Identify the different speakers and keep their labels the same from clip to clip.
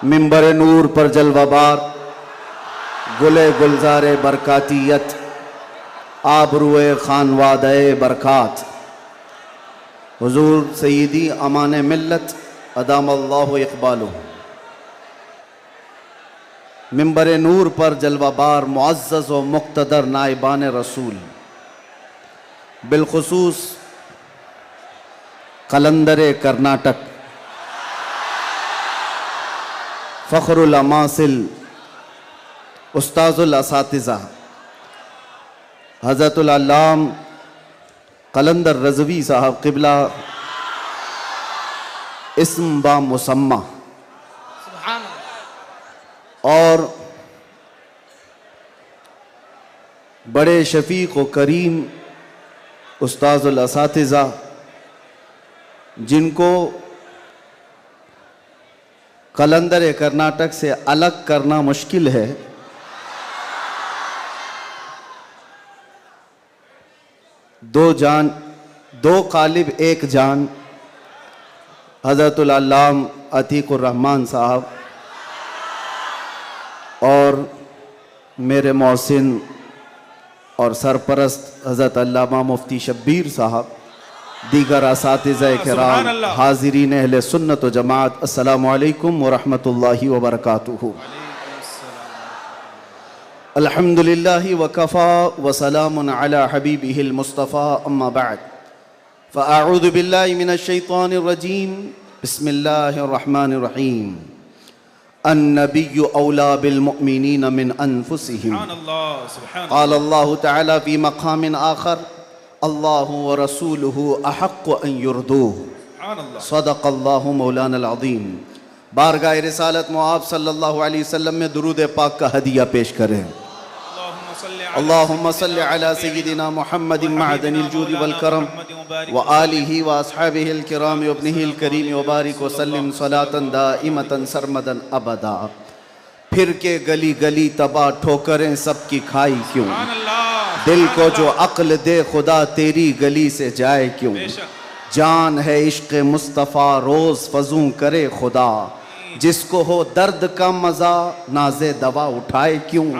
Speaker 1: मिंबर नूर पर जलवाबार गुले गुलजारे बरकातियत आबरुए खानवादे बरकात हुजूर सईदी अमान मिल्लत अदामल्लाहु इक़बालुहु। मिंबर नूर पर जलवाबार मुअज़्ज़ज़ व मुक़्तदर नाइबान रसूल, बिलखुसूस कलंदर कर्नाटक, फ़ख्रुल अमासिल, उस्ताज़ुल असातिज़ा हज़रतुल अल्लाम कलंदर रज़वी साहब क़िबला इस्म बा मुसम्मा, और बड़े शफ़ीक़ व करीम उस्ताज़ुल असातिज़ा जिनको कलंदर कर्नाटक से अलग करना मुश्किल है, दो जान दो कालिब एक जान हज़रतुल अल्लाम अतीकुर रहमान साहब और मेरे मौसिन और सरपरस्त हज़रत अल्लामा मुफ्ती शब्बीर साहब, दीगर असातिज़ा किराम, हाज़िरीन अहले सुन्नत व जमात, अस्सलामु अलैकुम व रहमतुल्लाहि व बरकातुहू। अल्हम्दुलिल्लाहि व कफ़ा व सलामुन अला हबीबिहिल मुस्तफ़ा, अम्मा बअद, फ़अऊज़ु बिल्लाहि मिनश शैतानिर रजीम, बिस्मिल्लाहिर रहमानिर रहीम। अन्नबिय्यु औला बिल मुअमिनीना मिन अनफुसिहिम, क़ाल अल्लाहु तआला फ़ी मक़ामिन आख़र, अल्लाहु व रसूलुहु अहक़्क़ु अन युर्दूहु, सदक़ल्लाहु मौलाना अज़ीम। बारगाह रिसालत मुआब सल्लल्लाहु अलैहि वसल्लम में दुरूद पाक का हदिया पेश करें। अल्लाहुम्मा सल्लि अला सय्यिदिना मुहम्मदिन मअदनिल जूदि वल करम व आलिहि व अस्हाबिहिल किराम व इब्निहिल करीम व बारिक व सल्लिम सलातन दाइमतन सरमदन अबदा। फिर के गली गली तबाह ठोकरें सबकी खाई क्यों, दिल को जो अक्ल दे खुदा तेरी गली से जाए क्यों। जान है इश्क़ मुस्तफ़ा रोज़ फजूं करे खुदा, जिसको हो दर्द का मज़ा नाज़े दवा उठाए क्यों।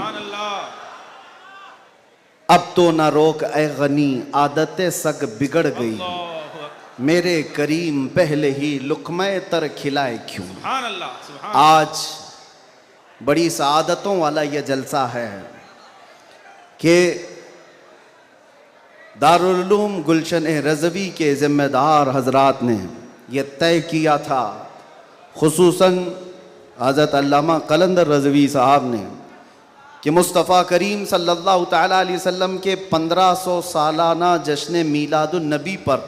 Speaker 1: अब तो न रोक ए गनी आदतें सग बिगड़ गई, मेरे करीम पहले ही लुक़्मे तर खिलाए क्यों। आज बड़ी सआदतों वाला यह जलसा है कि दारुल उलूम गुलशन रज़वी के ज़िम्मेदार हज़रात ने यह तय किया था, खुसूसन हज़रत अल्लामा कलंदर रज़वी साहब ने, कि मुस्तफ़ा करीम सल्लल्लाहु तआला अलैहि वसल्लम के 1500 सालाना जश्न मीलादुन नबी पर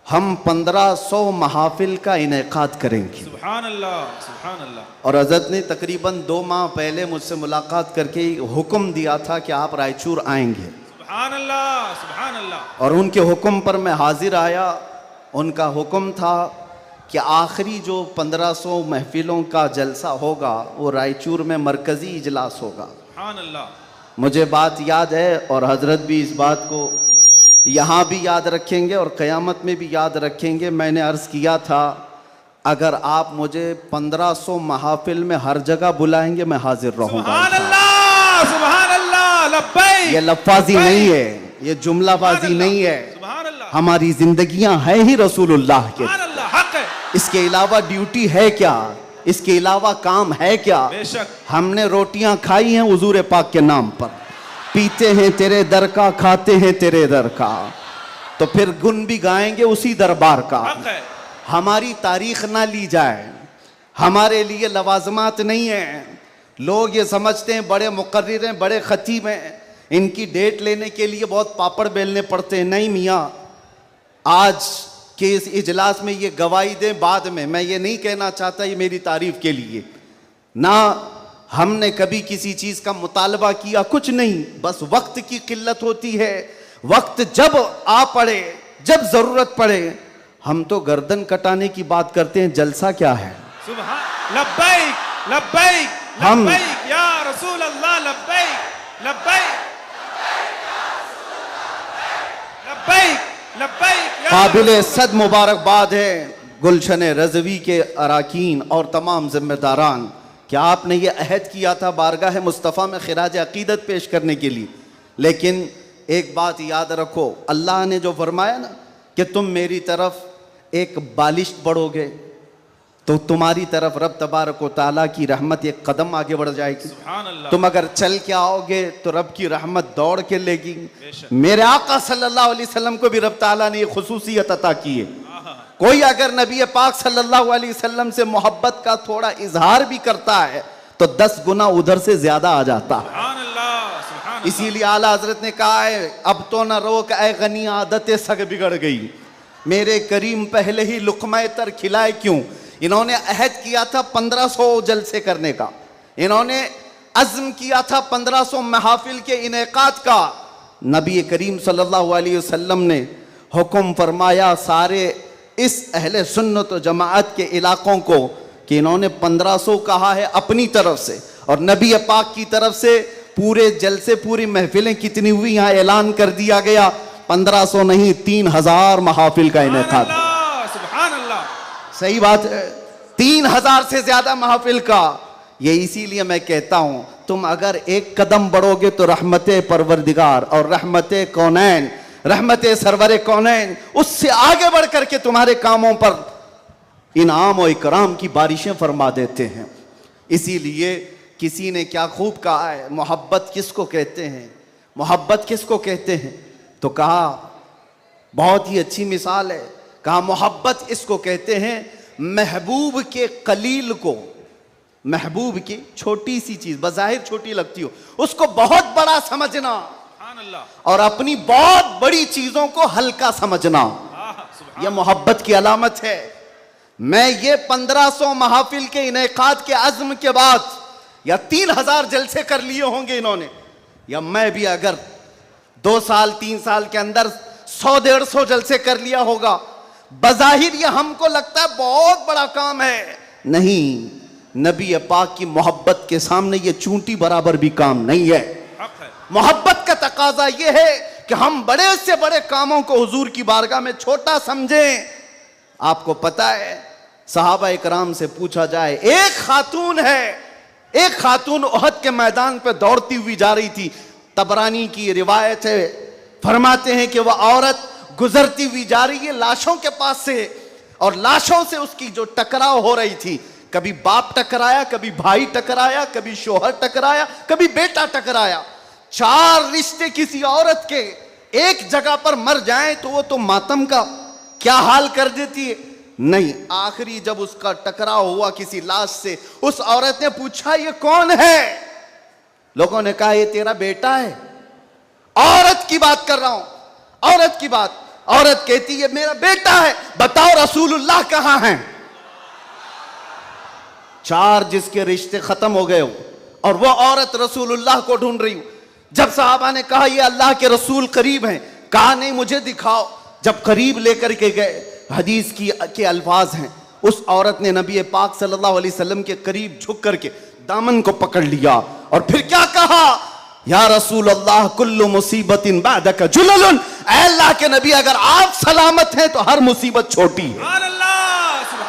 Speaker 1: हम 1500 महाफिल का इनेकाद करेंगे। सुभान अल्लाह, सुभान अल्लाह। और हज़रत ने तकरीबन 2 माह पहले मुझसे मुलाकात करके हुक्म दिया था कि आप रायचूर आएंगे। सुभान अल्लाह, सुभान अल्लाह। और उनके हुक्म पर मैं हाजिर आया। उनका हुक्म था कि आखिरी जो 1500 महफिलों का जलसा होगा वो रायचूर में मरकज़ी इजलास होगा। सुभान अल्लाह। मुझे बात याद है और हज़रत भी इस बात को यहाँ भी याद रखेंगे और क़यामत में भी याद रखेंगे। मैंने अर्ज़ किया था, अगर आप मुझे 1500 महाफिल में हर जगह बुलाएंगे मैं हाजिर रहूँगा।
Speaker 2: सुभान अल्लाह, सुभान अल्लाह, लब्बैक।
Speaker 1: ये लफ्ज़ी नहीं है, ये जुमलाबाजी नहीं है, हमारी जिंदगियां हैं ही रसूलुल्लाह के। इसके अलावा ड्यूटी है क्या, इसके अलावा काम है क्या। हमने रोटियां खाई हैं हुजूर पाक के नाम पर, पीते हैं तेरे दर का, खाते हैं तेरे दर का, तो फिर गुन भी गाएंगे उसी दरबार का। हमारी तारीख ना ली जाए, हमारे लिए लवाजमात नहीं है। लोग ये समझते हैं बड़े मुकर्रिर हैं, बड़े खतीब हैं, इनकी डेट लेने के लिए बहुत पापड़ बेलने पड़ते हैं। नहीं मियाँ, आज के इस इजलास में ये गवाही दें बाद में। मैं ये नहीं कहना चाहता ये मेरी तारीफ के लिए, ना हमने कभी किसी चीज़ का मुतालबा किया, कुछ नहीं, बस वक्त की किल्लत होती है। वक्त जब आ पड़े, जब ज़रूरत पड़े, हम तो गर्दन कटाने की बात करते हैं, जलसा क्या है।
Speaker 2: सुभान लब्बैक, लब्बैक, लब्बैक या रसूल अल्लाह, लब्बैक, लब्बैक, लब्बैक, लब्बैक।
Speaker 1: काबिल सद मुबारकबाद है गुलशन रज़वी के अराकीन और तमाम ज़िम्मेदारान, क्या आपने ये अहद किया था बारगाह मुस्तफ़ा में खिराज अक़ीदत पेश करने के लिए। लेकिन एक बात याद रखो, अल्लाह ने जो फरमाया ना कि तुम मेरी तरफ एक बालिश बढ़ोगे तो तुम्हारी तरफ रब तबारक व तआला की रहमत एक कदम आगे बढ़ जाएगी।
Speaker 2: सुभान अल्लाह।
Speaker 1: तुम अगर चल के आओगे तो रब की रहमत दौड़ के लेगी।
Speaker 2: बेशक।
Speaker 1: मेरे आका सल्लल्लाहु अलैहि वसल्लम को भी रब ताला ने ये खुसूसियत अता की है। कोई अगर नबी पाक सल्लल्लाहु अलैहि वसल्लम से मोहब्बत का थोड़ा इजहार भी करता है तो 10 गुना उधर से ज्यादा आ जाता है।
Speaker 2: सुभान अल्लाह, सुभान अल्लाह।
Speaker 1: इसीलिए आला हजरत ने कहा है, अब तो न रोक ऐ गनी आदतें सग बिगड़ गई, मेरे करीम पहले ही लुक़मा तर खिलाए क्यों। इन्होंने अहद किया था 1500 जलसे करने का, इन्होंने अज़्म किया था 1500 महफिल के इनेकाद का। नबी करीम सल्लल्लाहु अलैहि वसल्लम ने हुक्म फरमाया सारे इस अहले सुन्नत व जमाअत के इलाकों को कि इन्होंने 1500 कहा है अपनी तरफ से, और नबी पाक की तरफ से पूरे जलसे पूरी महफिलें कितनी हुई यहाँ ऐलान कर दिया गया, 1500 नहीं 3000 महफिल का इनेकाद।
Speaker 2: सुभान अल्लाह।
Speaker 1: सही बात है, 3000 से ज्यादा महफिल का। ये इसीलिए मैं कहता हूं तुम अगर एक कदम बढ़ोगे तो रहमत परवरदिगार और रहमत कौनैन, रहमत सरवर कौनैन उससे आगे बढ़ करके तुम्हारे कामों पर इनाम और इकराम की बारिशें फरमा देते हैं। इसीलिए किसी ने क्या खूब कहा है, मोहब्बत किसको कहते हैं, मोहब्बत किसको कहते हैं, तो कहा बहुत ही अच्छी मिसाल है, कहा मोहब्बत इसको कहते हैं महबूब के कलील को, महबूब की छोटी सी चीज बज़ाहिर छोटी लगती हो उसको बहुत बड़ा समझना
Speaker 2: सुभान अल्लाह।
Speaker 1: और अपनी बहुत बड़ी चीजों को हल्का समझना, यह मोहब्बत की अलामत है। मैं ये 1500 महफिल के इनेकाद के अज़्म के बाद या 3000 जलसे कर लिए होंगे इन्होंने, या मैं भी अगर 2 साल 3 साल के अंदर 100-150 जलसे कर लिया होगा, बज़ाहिर ये हमको लगता है बहुत बड़ा काम है, नहीं, नबी पाक की मोहब्बत के सामने ये चूंटी बराबर भी काम नहीं है। मोहब्बत का तकाजा ये है कि हम बड़े से बड़े कामों को हुजूर की बारगाह में छोटा समझें। आपको पता है सहाबा इकराम से पूछा जाए, एक खातून है, एक खातून उहद के मैदान पे दौड़ती हुई जा रही थी, तबरानी की रिवायत है, फरमाते हैं कि वह औरत गुजरती हुई जा रही है लाशों के पास से, और लाशों से उसकी जो टकराव हो रही थी, कभी बाप टकराया, कभी भाई टकराया, कभी शोहर टकराया, कभी बेटा टकराया। 4 रिश्ते किसी औरत के एक जगह पर मर जाएं तो वो तो मातम का क्या हाल कर देती है, नहीं, आखिरी जब उसका टकराव हुआ किसी लाश से, उस औरत ने पूछा ये कौन है, लोगों ने कहा ये तेरा बेटा है। औरत की बात कर रहा हूं, औरत की बात, औरत कहती है मेरा बेटा है, बताओ रसूलुल्लाह कहां हैं। 4 जिसके रिश्ते खत्म हो गए हो और वो औरत रसूलुल्लाह को ढूंढ रही हो। जब सहाबा ने कहा ये अल्लाह के रसूल करीब हैं, कहा नहीं मुझे दिखाओ। जब करीब लेकर के गए, हदीस के अल्फाज हैं, उस औरत ने नबी पाक सल्लल्लाहु अलैहि वसल्लम के करीब झुक करके दामन को पकड़ लिया और फिर क्या कहा, या रसूल अल्लाह कुल्लु मुसीबतिन बादक जुललुन, ऐ अल्लाह के नबी अगर आप सलामत हैं तो हर मुसीबत छोटी है,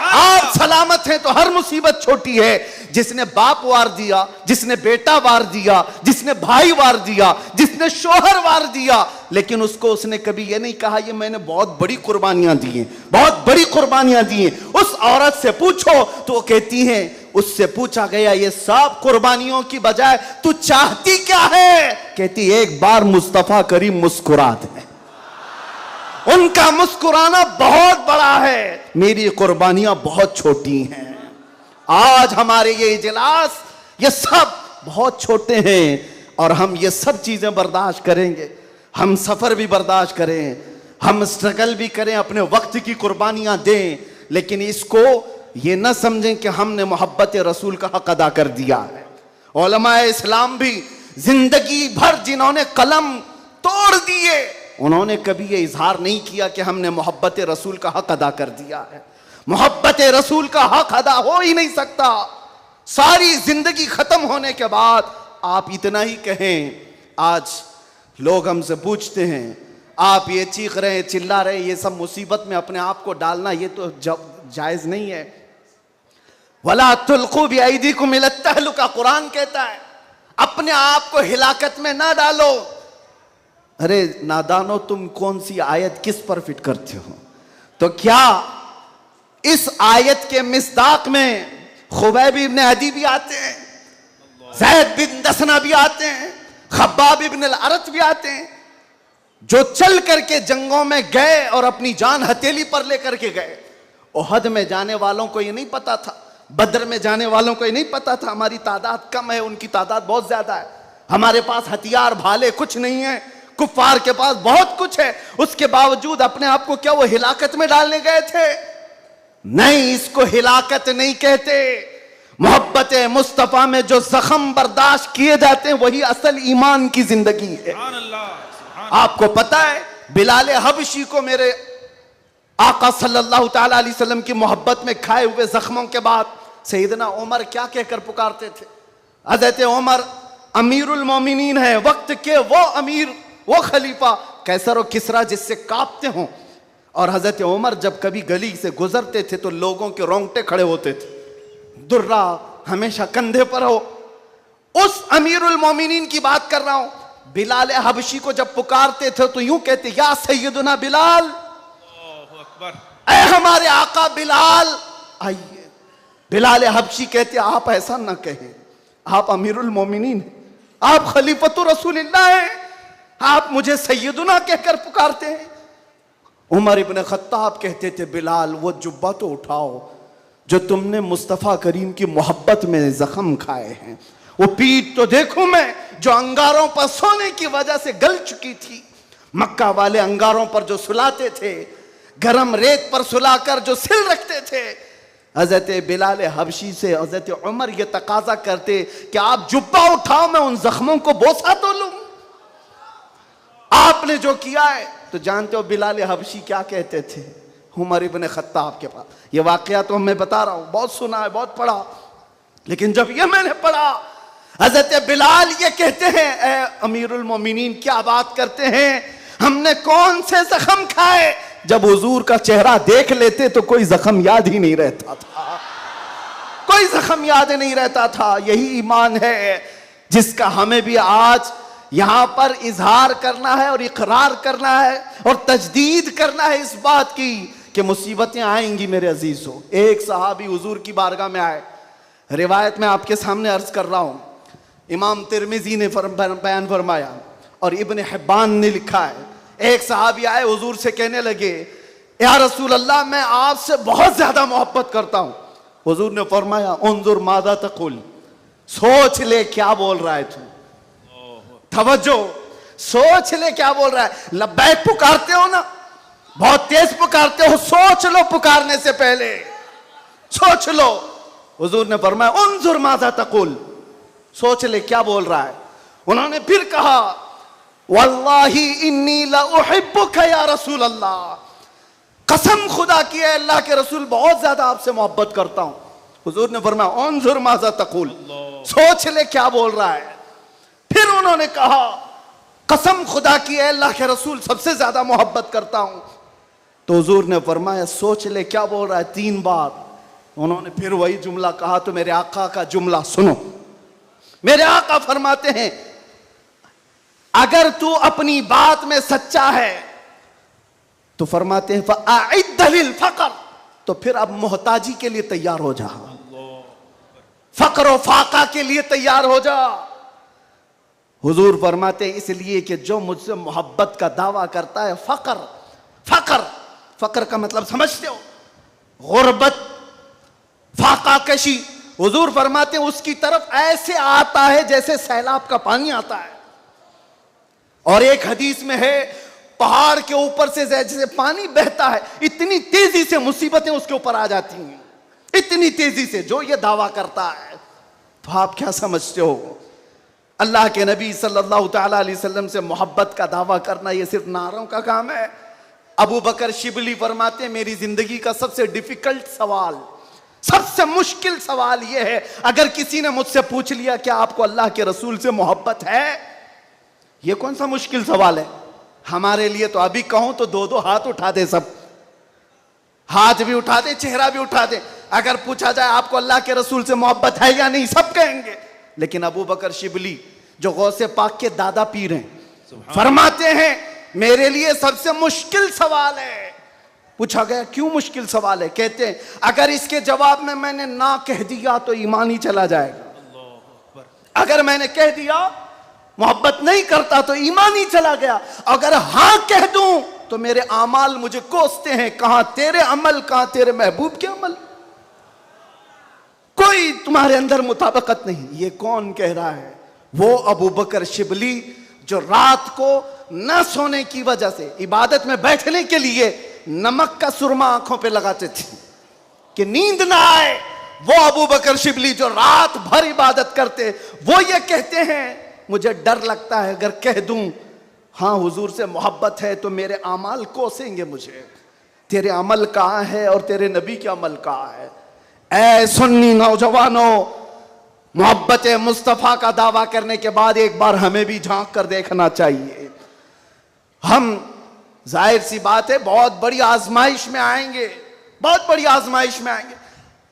Speaker 1: आप सलामत हैं तो हर मुसीबत छोटी है। जिसने बाप वार दिया, जिसने बेटा वार दिया, जिसने भाई वार दिया, जिसने शोहर वार दिया, लेकिन उसको उसने कभी ये नहीं कहा ये मैंने बहुत बड़ी कुर्बानियां दी हैं, बहुत बड़ी कुर्बानियां दी हैं। उस औरत से पूछो तो वो कहती है, उससे पूछा गया ये सब कुर्बानियों की बजाय तू चाहती क्या है, कहती एक बार मुस्तफा करीम मुस्कुरा दे, उनका मुस्कुराना बहुत बड़ा है, मेरी कुर्बानियां बहुत छोटी हैं। आज हमारे ये इजलास ये सब बहुत छोटे हैं और हम ये सब चीजें बर्दाश्त करेंगे, हम सफर भी बर्दाश्त करें, हम स्ट्रगल भी करें, अपने वक्त की कुर्बानियां दें, लेकिन इसको ये न समझें कि हमने मोहब्बत रसूल का हक अदा कर दिया है। उलमाए इस्लाम भी जिंदगी भर जिन्होंने कलम तोड़ दिए, उन्होंने कभी ये इजहार नहीं किया कि हमने मोहब्बत रसूल का हक अदा कर दिया है। मोहब्बत रसूल का हक अदा हो ही नहीं सकता। सारी जिंदगी खत्म होने के बाद आप इतना ही कहें। आज लोग हमसे पूछते हैं आप ये चीख रहे हैं, चिल्ला रहे हैं, ये सब मुसीबत में अपने आप को डालना, ये तो जायज नहीं है। वला तुल्कू बिअयदीकुम इला तहलुका, कुरान कहता है अपने आप को हिलाकत में ना डालो। अरे नादानो, तुम कौन सी आयत किस पर फिट करते हो? तो क्या इस आयत के मिस्दाक में खुबैब इब्न अदी भी आते हैं, ज़ैद बिन दसना भी आते हैं, खब्बाब इब्न अल-अरत भी आते हैं, जो चल करके जंगों में गए और अपनी जान हथेली पर लेकर के गए। ओहद में जाने वालों को ये नहीं पता था, बद्र में जाने वालों को ये नहीं पता था हमारी तादाद कम है, उनकी तादाद बहुत ज्यादा है, हमारे पास हथियार भाले कुछ नहीं है, कुफ्फार के पास बहुत कुछ है। उसके बावजूद अपने आप को क्या वो हिलाकत में डालने गए थे? नहीं, इसको हिलाकत नहीं कहते। मोहब्बत मुस्तफा में जो जख्म बर्दाश्त किए जाते हैं वही असल ईमान की जिंदगी है।
Speaker 2: सुभान अल्लाह, सुभान अल्लाह।
Speaker 1: आपको पता है बिलाल हबशी को मेरे आका सल्लल्लाहु ताला अलैहि वसल्लम की मोहब्बत में खाए हुए जख्मों के बाद सैयदना उमर क्या कहकर पुकारते थे? हज़रत उमर अमीरुल मोमिनीन है, वक्त के वो अमीर, वो खलीफा, कैसर और किसरा जिससे कांपते हों। और हज़रत उमर जब कभी गली से गुजरते थे तो लोगों के रोंगटे खड़े होते थे, दुर्रा हमेशा कंधे पर हो। उस अमीरुल मोमिनीन की बात कर रहा हूं। बिलाल हबशी को जब पुकारते थे तो यूं कहते, या सैयदना बिलाल,
Speaker 2: अल्लाहु अकबर,
Speaker 1: ऐ हमारे आका बिलाल आइए। बिलाल हबशी कहते, आप ऐसा ना कहें, आप अमीरुल मोमिनीन हैं, आप खलीफतुर रसूलिल्लाह हैं, आप मुझे सैयदना कहकर पुकारते हैं। उमर इब्न खत्ताब कहते थे, बिलाल वो जुब्बा तो उठाओ जो तुमने मुस्तफ़ा करीम की मोहब्बत में जख्म खाए हैं, वो पीठ तो देखूं मैं जो अंगारों पर सोने की वजह से गल चुकी थी। मक्का वाले अंगारों पर जो सुलाते थे, गरम रेत पर सुलाकर जो सिल रखते थे। हजरत बिलाल हबशी से हजरत उमर ये तकाजा करते कि आप जुब्बा उठाओ, मैं उन जख्मों को बोसा तो लूं। आपने जो किया है तो जानते हो बिलाल हबशी क्या कहते थे उमर इब्न खत्ताब के पास? ये वाकया तो मैं बता रहा हूं, बहुत सुना है, बहुत पढ़ा, लेकिन जब ये मैंने पढ़ा, हजरत बिलाल ये कहते हैं, ए अमीरुल मोमिनीन क्या बात करते हैं, हमने कौन से जख्म खाए? जब हुजूर का चेहरा देख लेते तो कोई जख्म याद ही नहीं रहता था, कोई जख्म याद नहीं रहता था। यही ईमान है जिसका हमें भी आज यहां पर इजहार करना है और इकरार करना है और तजदीद करना है इस बात की कि मुसीबतें आएंगी मेरे अजीजों। एक सहाबी हुजूर की बारगाह में आए, रिवायत में आपके सामने अर्ज कर रहा हूं, इमाम तिरमिजी ने बयान फरमाया और इब्न हिब्बान ने लिखा है। एक सहाबी आए, हुजूर से कहने लगे, या रसूल अल्लाह, मैं आपसे बहुत ज्यादा मोहब्बत करता हूं। हुजूर ने फरमाया, उन्जुर मादा तकुल, सोच ले क्या बोल रहा है तू, तवज्जो, सोच ले क्या बोल रहा है। लब्बैक पुकारते हो ना, बहुत तेज पुकारते हो, सोच लो पुकारने से पहले, सोच लो। हुजूर ने फरमाया, उन्जुर मादा तकुल, सोच ले क्या बोल रहा है। उन्होंने फिर कहा, वल्लाही इन्नी ला उहिब्बुका या रसूल अल्लाह, कसम खुदा की है अल्लाह के रसूल बहुत ज्यादा आपसे मोहब्बत करता हूं। हुजूर ने फरमाया, उन्जुर मादा तकुल, सोच ले क्या बोल रहा है। फिर उन्होंने कहा, कसम खुदा की है अल्लाह के रसूल सबसे ज्यादा मोहब्बत करता हूं। तो हुजूर ने फरमाया, सोच ले क्या बोल रहा है, 3 बार। उन्होंने फिर वही जुमला कहा। तो मेरे आका का जुमला सुनो, मेरे आका फरमाते हैं, अगर तू अपनी बात में सच्चा है तो फरमाते हैं फ़अइद्द लिल फ़क़र, तो फिर अब मोहताजी के लिए तैयार हो जा, फक्र और फाका के लिए तैयार हो जा। हुजूर फरमाते हैं, इसलिए कि जो मुझसे मोहब्बत का दावा करता है, फक्र, फक्र, फक्र का मतलब समझते हो, गुर्बत, फाका कशी। हुजूर फरमाते हैं उसकी तरफ ऐसे आता है जैसे सैलाब का पानी आता है। और एक हदीस में है, पहाड़ के ऊपर से जैसे पानी बहता है, इतनी तेजी से मुसीबतें उसके ऊपर आ जाती हैं, इतनी तेजी से, जो ये दावा करता है। तो आप क्या समझते हो, अल्लाह के नबी सल्लल्लाहु ताला अलैहि वसल्लम से मोहब्बत का दावा करना ये सिर्फ नारों का काम है? अबू बकर शिबली फरमाते हैं, मेरी जिंदगी का सबसे डिफिकल्ट सवाल, सबसे मुश्किल सवाल यह है, अगर किसी ने मुझसे पूछ लिया क्या आपको अल्लाह के रसूल से मोहब्बत है, यह कौन सा मुश्किल सवाल है हमारे लिए। तो अभी कहूं तो 2-2 हाथ उठा दे सब, हाथ भी उठा दे, चेहरा भी उठा दे। अगर पूछा जाए आपको अल्लाह के रसूल से मोहब्बत है या नहीं, सब कहेंगे। लेकिन अबू बकर शिबली जो गौसे पाक के दादा पीर हैं, फरमाते हैं मेरे लिए सबसे मुश्किल सवाल है। पूछा गया क्यों मुश्किल सवाल है? कहते हैं अगर इसके जवाब में मैंने ना कह दिया तो ईमान ही चला जाएगा। अगर मैंने कह दिया मोहब्बत नहीं करता तो ईमान ही चला गया। अगर हां कह दूं तो मेरे अमाल मुझे कोसते हैं। कहां तेरे अमल, कहां तेरे महबूब के अमल। कोई तुम्हारे अंदर मुताबिकत नहीं। ये कौन कह रहा है? वो अबू बकर शिबली जो रात को न सोने की वजह से इबादत में बैठने के लिए नमक का सुरमा आंखों पे लगाते थे कि नींद ना आए। वो अबू बकर शिबली जो रात भर इबादत करते, वो ये कहते हैं मुझे डर लगता है अगर कह दूं हाँ हुजूर से मोहब्बत है तो मेरे अमाल कोसेंगे मुझे। तेरे अमल कहाँ है और तेरे नबी के अमल कहाँ है? ऐ सुन्नी नौजवानों, मोहब्बत मुस्तफ़ा का दावा करने के बाद एक बार हमें भी झांक कर देखना चाहिए। हम जाहिर सी बात है बहुत बड़ी आजमाइश में आएंगे, बहुत बड़ी आजमाइश में आएंगे।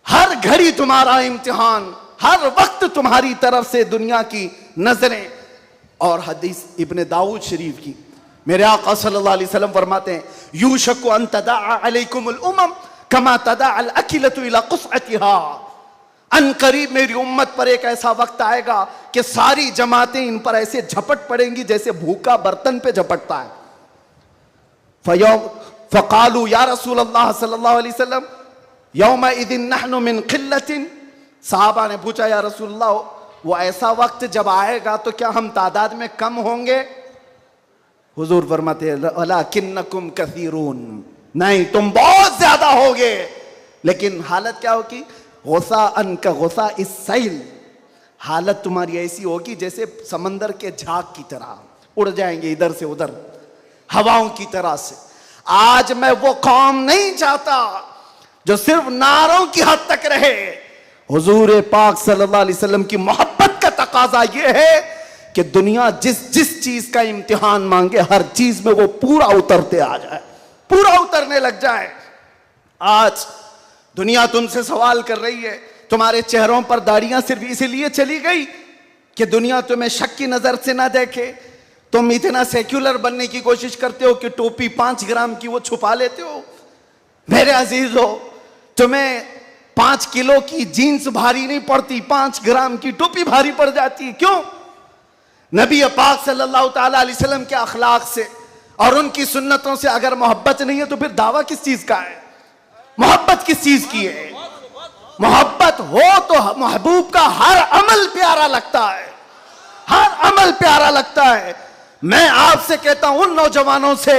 Speaker 1: हर घड़ी तुम्हारा इम्तिहान, हर वक्त तुम्हारी तरफ से दुनिया की नजरें। और हदीस इब्ने दाऊद शरीफ की मेरे आका सल्लल्लाहु अलैहि वसल्लम फरमाते हैं यूशकु अन तदाअ अलैकुमुल उमम कमा तदाअल अकिलतु इला कुसअतिहा। अन करीब मेरी उम्मत पर एक ऐसा वक्त आएगा कि सारी जमातें इन पर ऐसे झपट पड़ेंगी जैसे भूखा बर्तन पे झपटता है। फ़क़ालू या रसूल अल्लाह सल्लल्लाहु अलैहि वसल्लम यौमइज़िन नहनु मिन क़िल्लतिन। साहबा ने पूछा या रसूल अल्लाह वो ऐसा वक्त जब आएगा तो क्या हम तादाद में कम होंगे? हुजूर फरमाते हैं वलाकिन्नकुम कसीरून, नहीं तुम बहुत ज्यादा होगे। लेकिन हालत क्या होगी? गुस्सा अन का गुस्सा इस सैल, हालत तुम्हारी ऐसी होगी जैसे समंदर के झाग की तरह, उड़ जाएंगे इधर से उधर हवाओं की तरह से। आज मैं वो कौम नहीं चाहता जो सिर्फ नारों की हद तक रहे। हुजूर पाक सल्लल्लाहु अलैहि वसल्लम की मोहब्बत का तकाजा ये है कि दुनिया जिस जिस चीज का इम्तिहान मांगे हर चीज में वो पूरा उतरते आ जाए, पूरा उतरने लग जाए। आज दुनिया तुमसे सवाल कर रही है, तुम्हारे चेहरों पर दाढ़ियां सिर्फ इसलिए चली गई कि दुनिया तुम्हें शक की नजर से ना देखे। तुम इतना सेक्युलर बनने की कोशिश करते हो कि टोपी 5 ग्राम की वो छुपा लेते हो। मेरे अजीजों, तुम्हें 5 किलो की जीन्स भारी नहीं पड़ती, 5 ग्राम की टोपी भारी पड़ जाती है। क्यों? नबी पाक सल्लल्लाहु ताला अलैहि वसल्लम के अखलाक से और उनकी सुन्नतों से अगर मोहब्बत नहीं है तो फिर दावा किस चीज का है? मोहब्बत किस चीज की है? मोहब्बत हो तो महबूब का हर अमल प्यारा लगता है, हर अमल प्यारा लगता है। मैं आपसे कहता हूं उन नौजवानों से,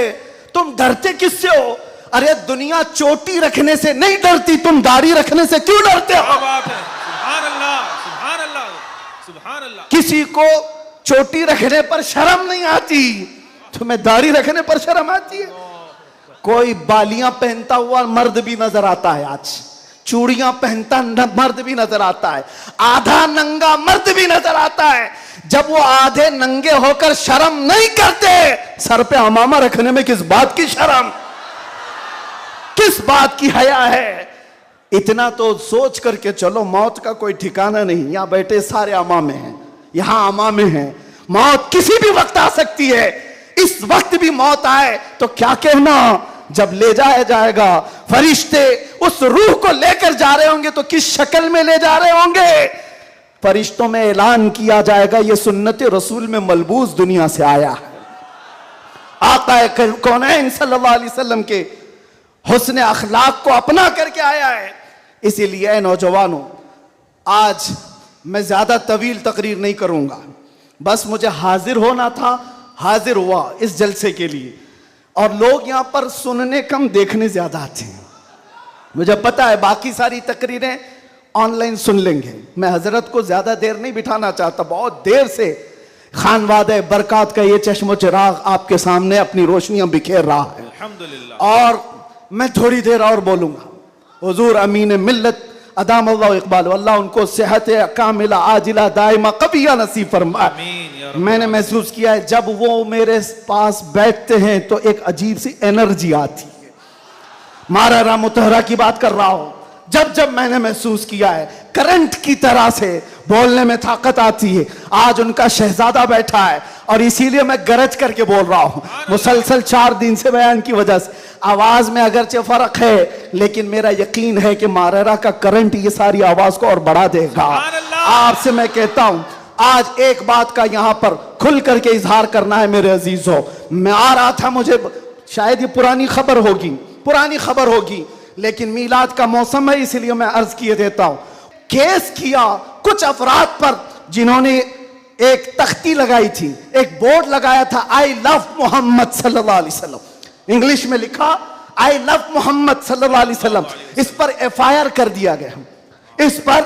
Speaker 1: तुम डरते किससे हो? अरे दुनिया चोटी रखने से नहीं डरती, तुम दाढ़ी रखने से क्यों डरते हो?
Speaker 2: सुभान अल्लाह, सुभान अल्लाह, सुभान अल्लाह।
Speaker 1: किसी को चोटी रखने पर शर्म नहीं आती, तुम्हें दाढ़ी रखने पर शर्म आती है। कोई बालियां पहनता हुआ मर्द भी नजर आता है, आज चूड़ियां पहनता मर्द भी नजर आता है, आधा नंगा मर्द भी नजर आता है। जब वो आधे नंगे होकर शर्म नहीं करते, सर पे अमामा रखने में किस बात की शर्म, किस बात की हया है? इतना तो सोच करके चलो, मौत का कोई ठिकाना नहीं। यहां बैठे सारे अमामे हैं, यहां अमामे हैं, मौत किसी भी वक्त आ सकती है। इस वक्त भी मौत आए तो क्या कहना, जब ले जाया जाएगा फरिश्ते उस रूह को लेकर जा रहे होंगे तो किस शक्ल में ले जा रहे होंगे? फरिश्तों में ऐलान किया जाएगा ये सुन्नत रसूल में मलबूस दुनिया से आया है, आका कौनैन सल्लल्लाहु अलैहि वसल्लम के हुस्न अखलाक को अपना करके आया है। इसीलिए नौजवानों, आज मैं ज्यादा तवील तकरीर नहीं करूंगा, बस मुझे हाजिर होना था, हाजिर हुआ इस जलसे के लिए। और लोग यहां पर सुनने कम, देखने ज्यादा आते हैं। मुझे पता है बाकी सारी तकरीरें ऑनलाइन सुन लेंगे। मैं हजरत को ज्यादा देर नहीं बिठाना चाहता, बहुत देर से खानवादे बरकात का ये चश्मो चिराग आपके सामने अपनी रोशनियां बिखेर रहा है,
Speaker 2: अल्हम्दुलिल्लाह।
Speaker 1: और मैं थोड़ी देर और बोलूंगा। हुजूर अमीन मिल्लत अदाम अल्लाह इकबाल, अल्लाह उनको सेहत कामिला आजिला दाइमा कबिया नसीब फरमाए। मैंने महसूस किया है जब वो मेरे पास बैठते हैं तो एक अजीब सी एनर्जी आती है, मारेरा मुतहरा की बात कर रहा हूं। जब जब मैंने महसूस किया है करंट की तरह से बोलने में ताकत आती है, आज उनका शहजादा बैठा है और इसीलिए मैं गरज करके बोल रहा हूं। मुसलसल 4 दिन से बयान की वजह से आवाज में अगरचे फर्क है, लेकिन मेरा यकीन है कि मारेरा का करंट ये सारी आवाज को और बढ़ा देगा। आपसे मैं कहता हूं, आज एक बात का यहां पर खुल करके इजहार करना है मेरे अजीजों। मैं आ रहा था, मुझे शायद ये पुरानी खबर होगी, लेकिन मीलाद का मौसम है इसलिए मैं अर्ज किए देता हूं। केस किया कुछ अफराद पर जिन्होंने एक तख्ती लगाई थी, एक बोर्ड लगाया था, आई लव मोहम्मद सल्लल्लाहु अलैहि वसल्लम। इंग्लिश में लिखा आई लव मोहम्मद सल्लल्लाहु अलैहि वसल्लम। इस पर FIR कर दिया गया, इस पर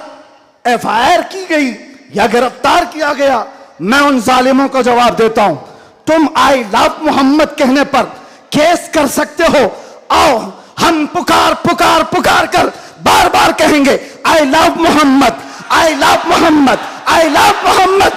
Speaker 1: FIR की गई या गिरफ्तार किया गया। मैं उन जालिमों को जवाब देता हूं, तुम आई लव मोहम्मद कहने पर केस कर सकते हो। आओ हम पुकार कर बार बार कहेंगे I love Mohammad, I love Mohammad, I love Mohammad.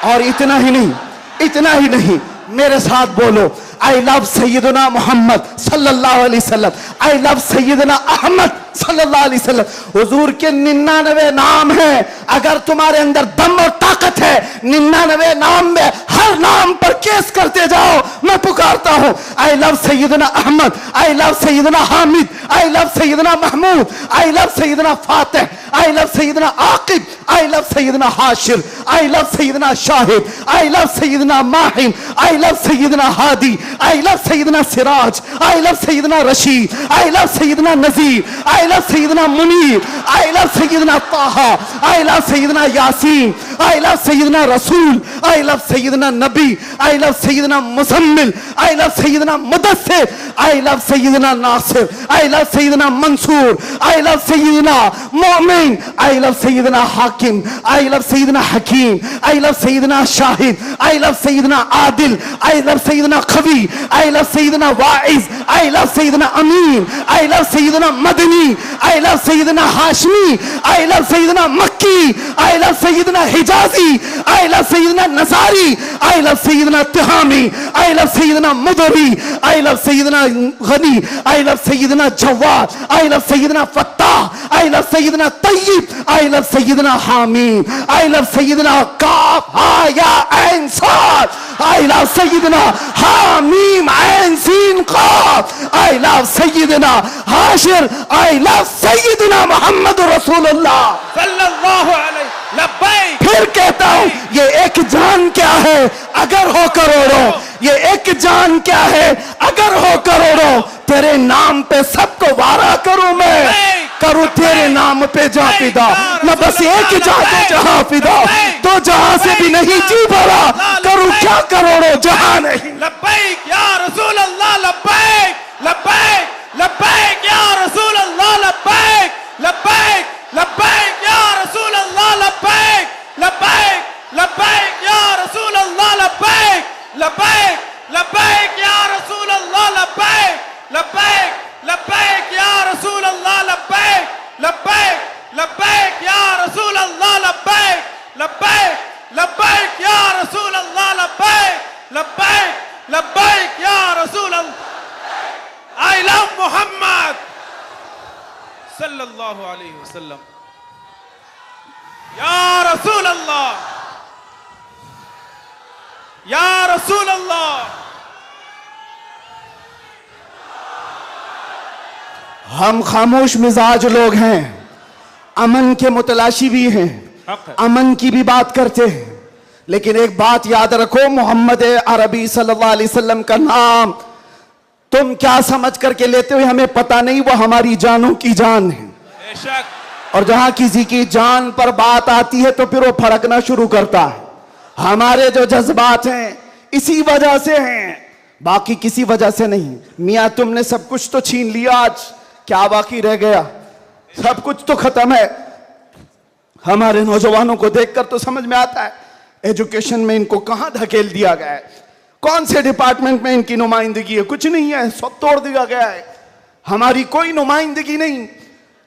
Speaker 1: और इतना ही नहीं, मेरे साथ बोलो आई लव सैयदना मोहम्मद सल्लल्लाहु अलैहि वसल्लम, आई लव सैयदना अहमद सल्लल्लाहु अलैहि वसल्लम। हुजूर के 99 नाम हैं, अगर तुम्हारे अंदर दम और ताकत है 99 नाम में हर नाम पर केस करते जाओ। मैं पुकारता हूं आई लव सैयदना अहमद, आई लव सैयदना हामिद, आई लव सैयदना महमूद, आई लव सैयदना फातिह, आई लव सैयदना आकिब, आई लव सैयदना हाशिर, आई लव सैयदना शाहिद, आई लव सैयदना माहिम, आई लव सैयदना हादी, आई लव सैयदना सिराज, आई लव सैयदना रशीद, आई लव सैयदना नजीर, आई लव सैयदना मुनीर, आई लव सैयदना ताहा, आई लव सैयदना यासीन, आई लव सैयदना रसूल, आई लव सैयदना नबी, आई लव सैयदना मुजम्मिल, आई लव सैयदना मुदस्सिर, आई लव सैयदना नासिर, आई लव सैयदना मंसूर, आई लव सैयदना मोमिन, आई लव सैयदना हाकिम, आई लव सैयदना हकीम, आई लव सैयदना शाहिद, आई लव सैयदना आदिल, आई लव सैयदना खवी, आई लव सैयदना वाइज, आई लव सैयदना अमीन, आई लव सैयदना मदनी, आई लव सैयदना हाशमी, आई लव सैयदना मक्की, आई लव सैयदना हिजाजी, आई लव सैयदना नसारी, आई लव सैयदना तिहामी, आई लव सैयदना मुदरी, आई लव सैयदना गनी, आई लव सैयदना जवाद, आई लव सैयदना फत्ताह, आई लव सैयदना तय्यब, आई लव सैयदना हामीम, आई लव सैयदना काफ हा या ऐन साद, आई लव सैयदना हामीम ऐन सीन काफ, आई लव सैयदना हाशिर, आई लव सैयदना मोहम्मद रसूलुल्लाह
Speaker 2: सल्लल्लाहु अलैहि लब्बैक।
Speaker 1: फिर कहता हूं ये एक जान क्या है अगर हो करोड़ों, ये एक जान क्या है अगर हो करोड़ों। तेरे नाम पे सबको वारा करूं मैं, करूं तेरे नाम पे जा फिदा। मैं बस एक जाते जहां फिदा, तो जहां से भी नहीं जी भरा, करूं क्या करोड़ों जहां नहीं।
Speaker 2: लब्बैक या रसूल अल्लाह, लब्बैक लब्बैक लब्बैक या रसूल अल्लाह, लब्बैक लब्बैक लब्बैक या रसूल अल्लाह, लब्बैक लब्बैक लब्बैक या रसूल अल्लाह, लब्बैक लब्बैक लब्बैक या रसूल अल्लाह, लब्बैक लब्बैक लब्बैक या रसूल अल्लाह, लब्बैक लब्बैक लब्बैक या रसूल अल्लाह, लब्बैक लब्बैक लब्बैक या रसूल अल्लाह, लब्बैक लब्बैक लब्बैक या रसूल अल्लाह। आई लव मोहम्मद सल्लल्लाहु अलैहि वसल्लम या रसूल अल्लाह, या रसूल अल्लाह।
Speaker 1: हम खामोश मिजाज लोग हैं, अमन के मुतलाशी भी हैं, अमन की भी बात करते हैं, लेकिन एक बात याद रखो, मोहम्मद अरबी सल्लल्लाहु अलैहि वसल्लम का नाम तुम क्या समझ करके लेते हो हमें पता नहीं, वो हमारी जानों की जान है।
Speaker 2: बेशक।
Speaker 1: और जहां किसी की जान पर बात आती है तो फिर वो फड़कना शुरू करता है। हमारे जो जज्बात हैं इसी वजह से हैं, बाकी किसी वजह से नहीं। मियाँ तुमने सब कुछ तो छीन लिया, आज क्या बाकी रह गया? सब कुछ तो खत्म है। हमारे नौजवानों को देखकर तो समझ में आता है एजुकेशन में इनको कहां धकेल दिया गया है, कौन से डिपार्टमेंट में इनकी नुमाइंदगी है? कुछ नहीं है, सब तोड़ दिया गया है, हमारी कोई नुमाइंदगी नहीं।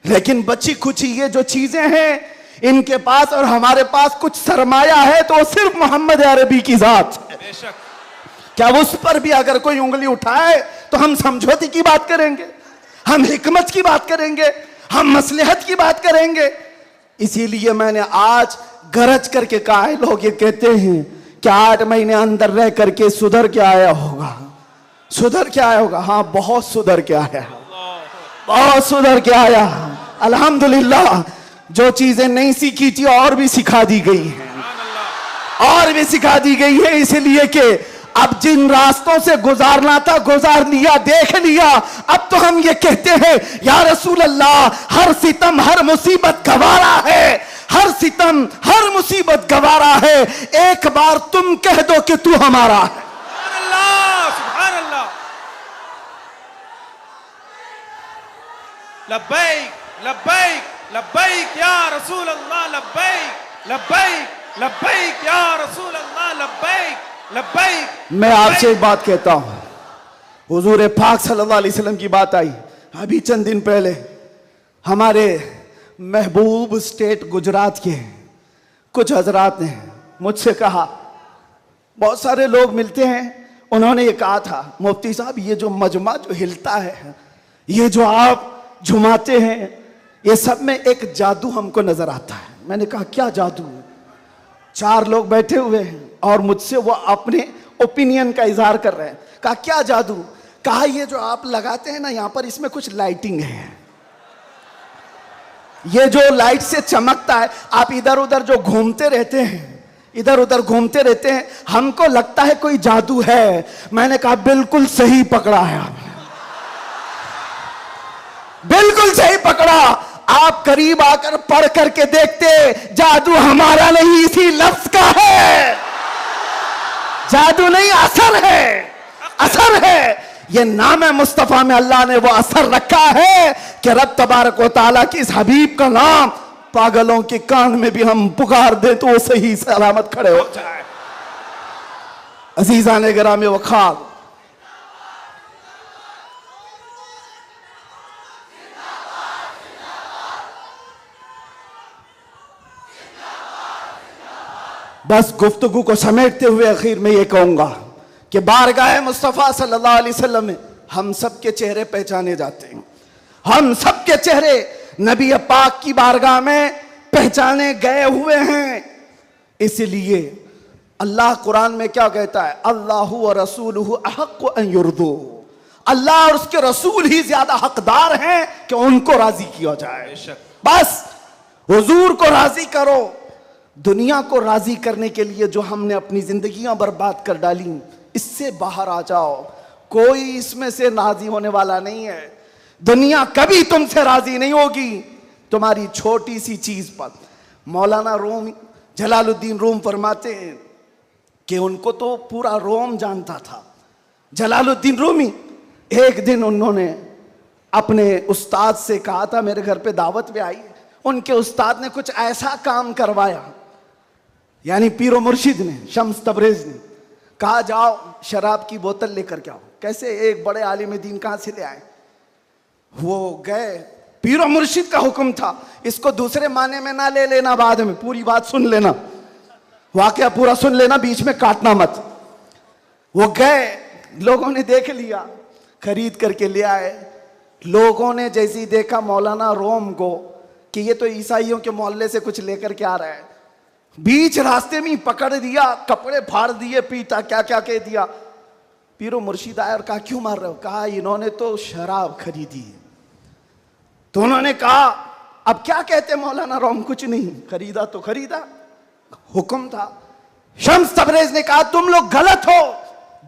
Speaker 1: लेकिन बची खुची ये जो चीजें हैं इनके पास और हमारे पास कुछ सरमाया है तो सिर्फ मोहम्मद अरबी की जात। क्या उस पर भी अगर कोई उंगली उठाए तो हम समझौते की बात करेंगे? हम हिकमत की बात करेंगे, हम मसलहत की बात करेंगे। इसीलिए मैंने आज गरज करके कहा है, लोग ये कहते हैं कि 8 महीने अंदर रह करके सुधर के आया होगा, सुधर के आया होगा। हाँ, बहुत सुधर के आया, बहुत सुधर के आया। अल्हम्दुलिल्लाह, जो चीजें नहीं सीखी थी और भी सिखा दी गई है, और भी सिखा दी गई है। इसलिए कि अब जिन रास्तों से गुजारना था गुजार लिया, देख लिया। अब तो हम ये कहते हैं, या रसूल अल्लाह, हर सितम हर मुसीबत गवारा है, हर सितम हर मुसीबत गवारा है। एक बार तुम कह दो कि तू हमारा है।
Speaker 2: सुभान अल्लाह। लब्बैक लब्बैक लब्बैक या रसूल अल्लाह, लब्बैक लब्बैक लब्बैक या रसूल अल्लाह, लब्बैक लब्बैक।
Speaker 1: मैं आपसे एक बात कहता हूं, हुजूर पाक सल्लल्लाहु अलैहि वसल्लम की बात आई अभी चंद दिन पहले। हमारे महबूब स्टेट गुजरात के कुछ हजरात ने मुझसे कहा, बहुत सारे लोग मिलते हैं, उन्होंने ये कहा था, मुफ्ती साहब ये जो मजमा जो हिलता है, ये जो आप झुमाते हैं, ये सब में एक जादू हमको नजर आता है। मैंने कहा क्या जादू? 4 लोग बैठे हुए हैं और मुझसे वो अपने ओपिनियन का इजहार कर रहे हैं। कहा क्या जादू? कहा ये जो आप लगाते हैं ना यहाँ पर, इसमें कुछ लाइटिंग है, ये जो लाइट से चमकता है, आप इधर उधर जो घूमते रहते हैं, इधर उधर घूमते रहते हैं, हमको लगता है कोई जादू है। मैंने कहा बिल्कुल सही पकड़ा है आपने, बिल्कुल सही पकड़ा। आप करीब आकर पढ़ करके देखते, जादू हमारा नहीं, इसी लफ्ज का है। जादू नहीं, असर है, असर है। ये नाम है मुस्तफा में अल्लाह ने वो असर रखा है कि रब तबारक व तआला की इस हबीब का नाम पागलों के कान में भी हम पुकार दें तो वो सही सलामत खड़े हो जाए। अजीजान गिरामी वखार, बस गुफ्तगू को समेटते हुए आखिर में ये कहूंगा कि बारगाह मुस्तफ़ा सल्लल्लाहु अलैहि वसल्लम में हम सब के चेहरे पहचाने जाते हैं। हम सब के चेहरे नबी पाक की बारगाह में पहचाने गए हुए हैं। इसलिए अल्लाह कुरान में क्या कहता है? अल्लाहु व रसूलुहु अहक्कु अन युर्दू। अल्लाह और उसके रसूल ही ज्यादा हकदार हैं कि उनको राजी किया जाए। बस हुजूर को राजी करो। दुनिया को राजी करने के लिए जो हमने अपनी जिंदगियां बर्बाद कर डाली, इससे बाहर आ जाओ। कोई इसमें से राजी होने वाला नहीं है। दुनिया कभी तुमसे राजी नहीं होगी तुम्हारी छोटी सी चीज पर। मौलाना रूम जलालुद्दीन रूम फरमाते हैं कि उनको तो पूरा रोम जानता था। जलालुद्दीन रूमी, एक दिन उन्होंने अपने उस्ताद से कहा था, मेरे घर पे दावत पे आई। उनके उस्ताद ने कुछ ऐसा काम करवाया, यानी पीरो मुर्शिद ने, शम्स तबरेज ने कहा जाओ शराब की बोतल लेकर के आओ। कैसे? एक बड़े आलिम दीन कहां से ले आए? वो गए, पीरो मुर्शिद का हुक्म था, इसको दूसरे माने में ना ले लेना, बाद में पूरी बात सुन लेना, वाकया पूरा सुन लेना, बीच में काटना मत। वो गए, लोगों ने देख लिया, खरीद करके ले आए। लोगों ने जैसे ही देखा मौलाना रोम को कि ये तो ईसाइयों के मोहल्ले से कुछ लेकर के आ रहा है, बीच रास्ते में पकड़ दिया, कपड़े फाड़ दिए, पीटा, क्या क्या कह दिया। पीरो मुर्शिद आया और कहा क्यों मार रहे हो? कहा इन्होंने तो शराब खरीदी है। तो उन्होंने कहा अब क्या कहते मौलाना रोम? कुछ नहीं, खरीदा तो खरीदा, हुक्म था। शम्स तबरेज ने कहा तुम लोग गलत हो,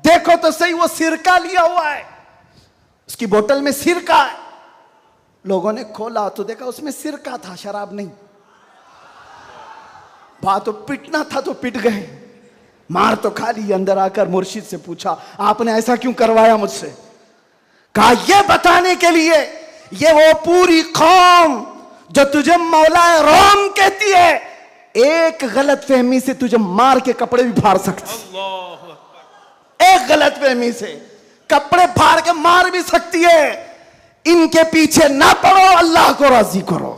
Speaker 1: देखो तो सही, वो सिरका लिया हुआ है, उसकी बोतल में सिरका है। लोगों ने खोला तो देखा उसमें सिरका था, शराब नहीं। बात तो पिटना था तो पिट गए, मार तो खा ली। अंदर आकर मुर्शिद से पूछा आपने ऐसा क्यों करवाया मुझसे? कहा यह बताने के लिए, ये वो पूरी कौम जो तुझे मौलाए रोम कहती है, एक गलत फहमी से तुझे मार के कपड़े भी फाड़ सकती, एक गलत फहमी से कपड़े फाड़ के मार भी सकती है। इनके पीछे ना पड़ो, अल्लाह को राजी करो,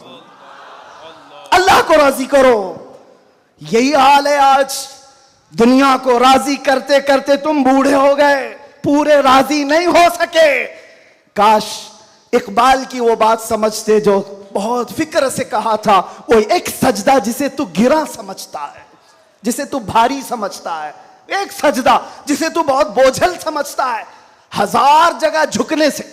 Speaker 1: अल्लाह को राजी करो। यही हाल है आज। दुनिया को राजी करते करते तुम बूढ़े हो गए, पूरे राजी नहीं हो सके। काश इकबाल की वो बात समझते जो बहुत फिक्र से कहा था, वो एक सजदा जिसे तू गिरा समझता है, जिसे तू भारी समझता है, एक सजदा जिसे तू बहुत बोझल समझता है, 1000 जगह झुकने से